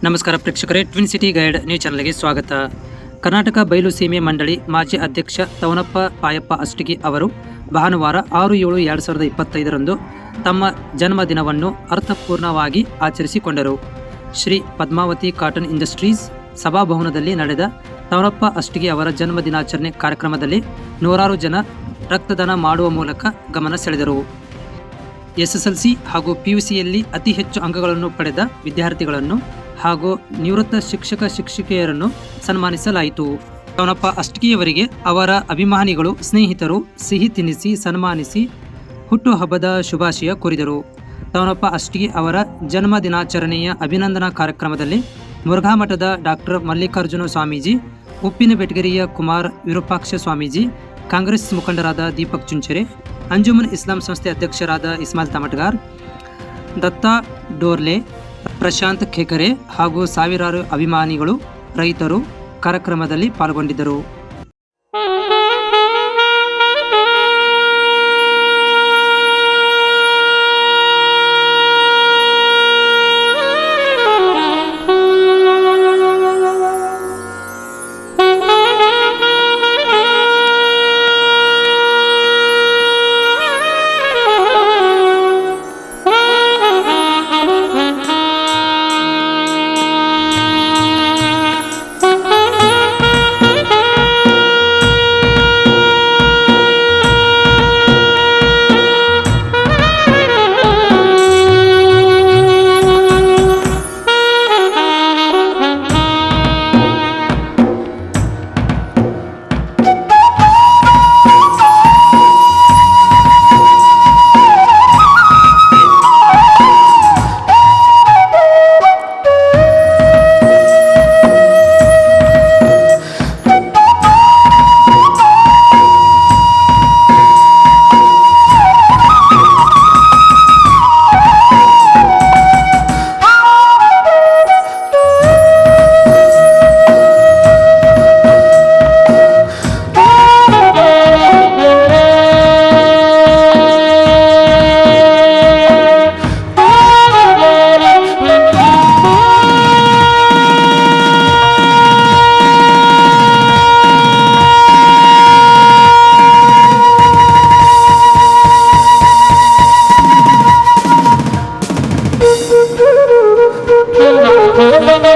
ನಮಸ್ಕಾರ ಪ್ರೇಕ್ಷಕರೇ, twin city guide news ಚಾನಲ್ಗೆ ಸ್ವಾಗತ. ಕರ್ನಾಟಕ ಬಯಲು ಸೀಮೆ ಮಂಡಳಿ ಮಾಜಿ ಅಧ್ಯಕ್ಷ ತವನಪ್ಪ ಪಾಯಪ್ಪ ಅಷ್ಟಗಿ ಅವರು ಭಾನುವಾರ 6/7/2025 ತಮ್ಮ ಜನ್ಮದಿನವನ್ನು ಅರ್ಥಪೂರ್ಣವಾಗಿ ಆಚರಿಸಿಕೊಂಡರು. ಶ್ರೀ ಪದ್ಮಾವತಿ ಕಾಟನ್ ಇಂಡಸ್ಟ್ರೀಸ್ ಸಭಾಭವನದಲ್ಲಿ ನಡೆದ ತವನಪ್ಪ ಅಷ್ಟಗಿ ಅವರ ಜನ್ಮದಿನಾಚರಣೆ ಕಾರ್ಯಕ್ರಮದಲ್ಲಿ ನೂರಾರು ಜನ ರಕ್ತದಾನ ಮಾಡುವ ಮೂಲಕ ಗಮನ ಸೆಳೆದರು. SSLC ಹಾಗೂ PUCಯಲ್ಲಿ ಅತಿ ಹೆಚ್ಚು ಅಂಕಗಳನ್ನು ಪಡೆದ ವಿದ್ಯಾರ್ಥಿಗಳನ್ನು ಹಾಗೂ ನಿವೃತ್ತ ಶಿಕ್ಷಕಿಯರನ್ನು ಸನ್ಮಾನಿಸಲಾಯಿತು. ತವನಪ್ಪ ಅಷ್ಟಗಿಯವರಿಗೆ ಅವರ ಅಭಿಮಾನಿಗಳು, ಸ್ನೇಹಿತರು ಸಿಹಿ ತಿನ್ನಿಸಿ ಸನ್ಮಾನಿಸಿ ಹುಟ್ಟುಹಬ್ಬದ ಶುಭಾಶಯ ಕೋರಿದರು. ತವನಪ್ಪ ಅಷ್ಟಗಿ ಅವರ ಜನ್ಮ ದಿನಾಚರಣೆಯ ಅಭಿನಂದನಾ ಕಾರ್ಯಕ್ರಮದಲ್ಲಿ ಮುರುಘಾಮಠದ ಡಾಕ್ಟರ್ ಮಲ್ಲಿಕಾರ್ಜುನ ಸ್ವಾಮೀಜಿ, ಉಪ್ಪಿನಬೆಟಗೇರಿಯ ಕುಮಾರ್ ವಿರೂಪಾಕ್ಷ ಸ್ವಾಮೀಜಿ, ಕಾಂಗ್ರೆಸ್ ಮುಖಂಡರಾದ ದೀಪಕ್ ಚುಂಚರೆ, ಅಂಜುಮನ್ ಇಸ್ಲಾಂ ಸಂಸ್ಥೆ ಅಧ್ಯಕ್ಷರಾದ ಇಸ್ಮಾಯಿಲ್ ತಮಟ್ಗಾರ್, ದತ್ತಾ ಡೋರ್ಲೆ, ಪ್ರಶಾಂತ್ ಖೇಕರೆ ಹಾಗೂ ಸಾವಿರಾರು ಅಭಿಮಾನಿಗಳು, ರೈತರು ಕಾರ್ಯಕ್ರಮದಲ್ಲಿ ಪಾಲ್ಗೊಂಡಿದ್ದರು. Thank you.